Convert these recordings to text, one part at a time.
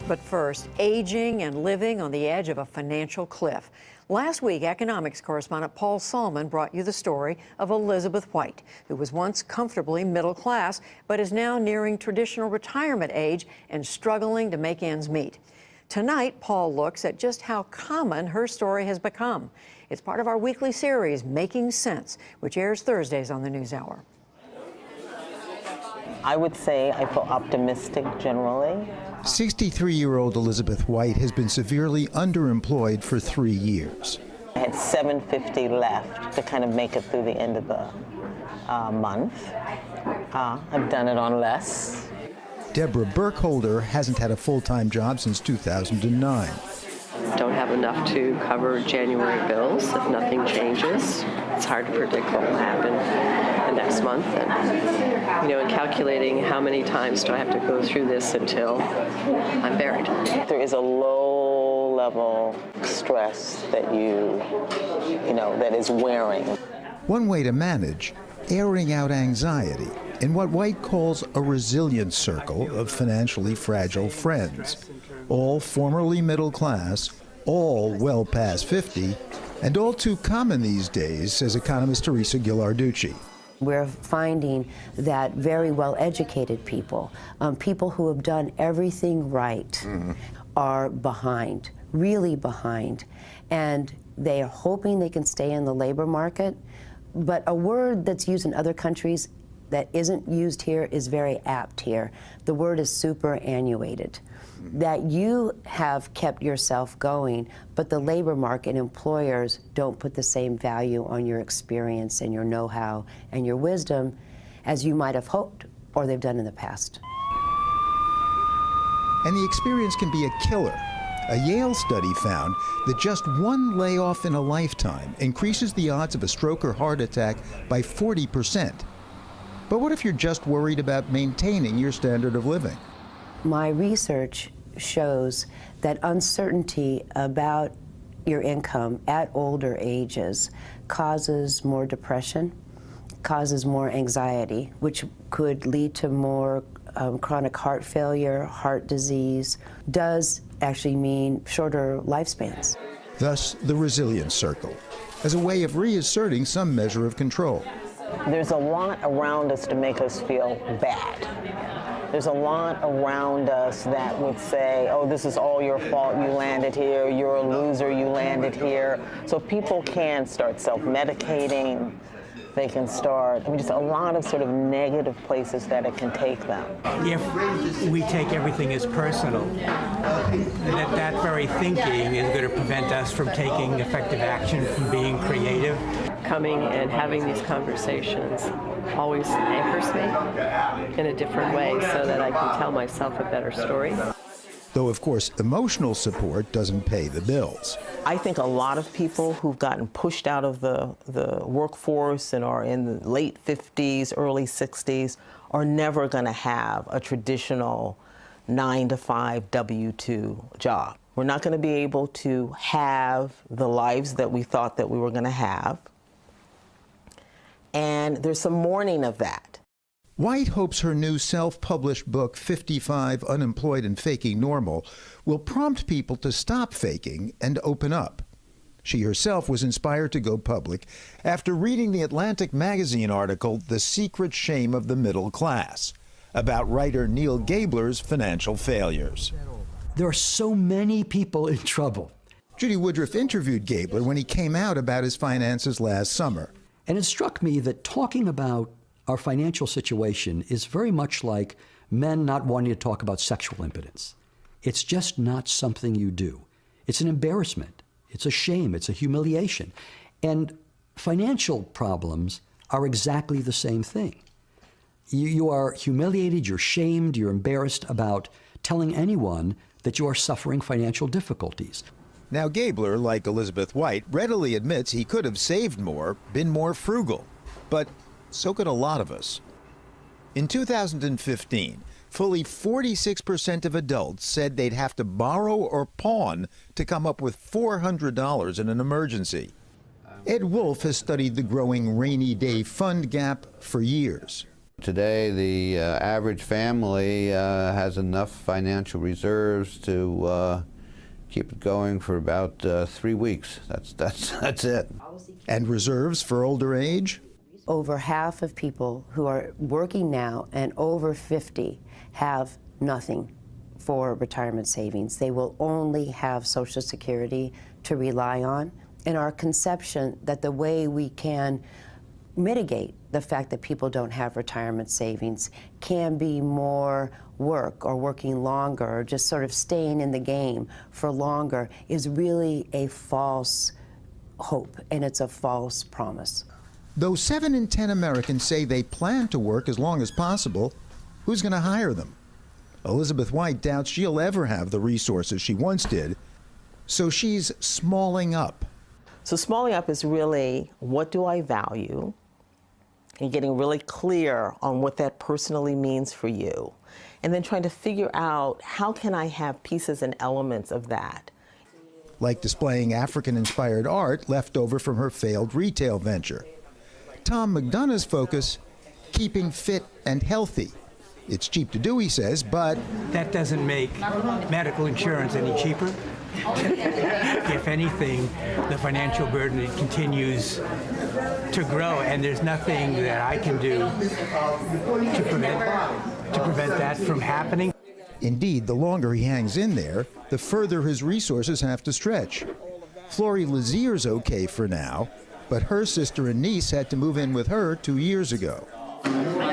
But first, aging and living on the edge of a financial cliff. Last week, economics correspondent Paul Solman brought you the story of Elizabeth White, who was once comfortably middle class, but is now nearing traditional retirement age and struggling to make ends meet. Tonight, Paul looks at just how common her story has become. It's part of our weekly series, Making Sense, which airs Thursdays on the NewsHour. I would say I feel optimistic generally. 63-year-old Elizabeth White has been severely underemployed for 3 years. I had $750 left to kind of make it through the end of the month. I've done it on less. Deborah Burkholder hasn't had a full-time job since 2009. Don't have enough to cover January bills if nothing changes. It's hard to predict what will happen the next month. And, in calculating how many times do I have to go through this until I'm buried. There is a low-level stress that that is wearing. One way to manage, airing out anxiety in what White calls a resilience circle of financially fragile friends, all formerly middle class, all well past 50, and all too common these days, says economist Teresa Ghilarducci. We're finding that very well-educated people, people who have done everything right, are behind, really behind, and they are hoping they can stay in the labor market. But a word that's used in other countries that isn't used here is very apt here. The word is superannuated. That you have kept yourself going, but the labor market, employers don't put the same value on your experience and your know-how and your wisdom as you might have hoped or they've done in the past. And the experience can be a killer. A Yale study found that just one layoff in a lifetime increases the odds of a stroke or heart attack by 40%. But what if you're just worried about maintaining your standard of living? My research shows that uncertainty about your income at older ages causes more depression, causes more anxiety, which could lead to more chronic heart failure, heart disease, does actually mean shorter lifespans. Thus, the resilience circle, as a way of reasserting some measure of control. There's a lot around us to make us feel bad. There's a lot around us that would say, oh, this is all your fault, you landed here, you're a loser, you landed here. So people can start self-medicating. They can start, just a lot of sort of negative places that it can take them. If we take everything as personal, that very thinking is going to prevent us from taking effective action, from being creative. Coming and having these conversations always anchors me in a different way so that I can tell myself a better story. Though, of course, emotional support doesn't pay the bills. I think a lot of people who've gotten pushed out of the workforce and are in the late 50s, early 60s are never going to have a traditional 9-to-5 W-2 job. We're not going to be able to have the lives that we thought that we were going to have. And there's some mourning of that. White hopes her new self-published book, 55 Unemployed and Faking Normal, will prompt people to stop faking and open up. She herself was inspired to go public after reading the Atlantic magazine article, The Secret Shame of the Middle Class, about writer Neil Gabler's financial failures. There are so many people in trouble. Judy Woodruff interviewed Gabler when he came out about his finances last summer. And it struck me that talking about our financial situation is very much like men not wanting to talk about sexual impotence. It's just not something you do. It's an embarrassment. It's a shame. It's a humiliation. And financial problems are exactly the same thing. You are humiliated, you're shamed, you're embarrassed about telling anyone that you are suffering financial difficulties. Now, Gabler, like Elizabeth White, readily admits he could have saved more, been more frugal. But so could a lot of us. In 2015, fully 46% of adults said they'd have to borrow or pawn to come up with $400 in an emergency. Ed Wolf has studied the growing rainy day fund gap for years. Today, the average family has enough financial reserves to keep it going for about 3 weeks. That's it. And reserves for older age? Over half of people who are working now and over 50 have nothing for retirement savings. They will only have Social Security to rely on. And our conception that the way we can mitigate the fact that people don't have retirement savings can be more work or working longer or just sort of staying in the game for longer is really a false hope, and it's a false promise. Though 7 in 10 Americans say they plan to work as long as possible, who's going to hire them? Elizabeth White doubts she'll ever have the resources she once did, so she's smalling up. So smalling up is really, what do I value? And getting really clear on what that personally means for you. And then trying to figure out, how can I have pieces and elements of that? Like displaying African-inspired art left over from her failed retail venture. Tom McDonough's focus, keeping fit and healthy. It's cheap to do, he says, but That doesn't make medical insurance any cheaper. If anything, the financial burden continues to grow, and there's nothing that I can do to prevent that from happening. indeed, the longer he hangs in there, the further his resources have to stretch. Flory Lazier's okay for now, but her sister and niece had to move in with her 2 years ago.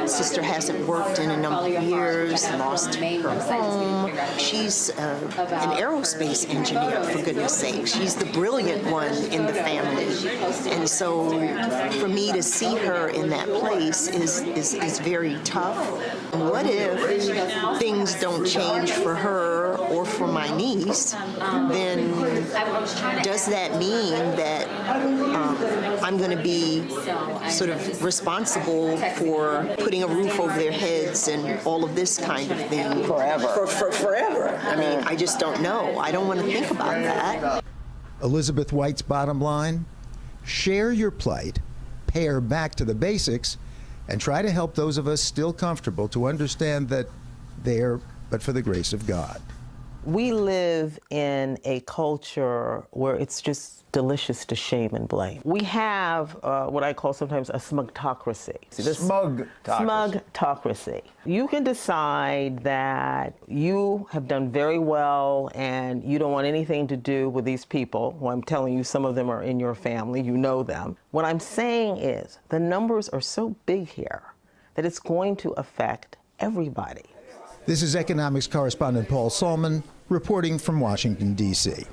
Sister hasn't worked in a number of years, lost her home. She's an aerospace engineer, for goodness sake. She's the brilliant one in the family. And so for me to see her in that place is very tough. What if things don't change for her or for my niece? Then does that mean that I'm going to be sort of responsible for putting a roof over their heads and all of this kind of thing Forever. forever? I mean, I just don't know. I don't want to think about that. Elizabeth White's bottom line? Share your plight, pare back to the basics, and try to help those of us still comfortable to understand that they're but for the grace of God. We live in a culture where it's just delicious to shame and blame. We have what I call sometimes a smugtocracy. Smugtocracy. You can decide that you have done very well and you don't want anything to do with these people. Well, I'm telling you, some of them are in your family, you know them. What I'm saying is the numbers are so big here that it's going to affect everybody. This is economics correspondent Paul Solman reporting from Washington, D.C.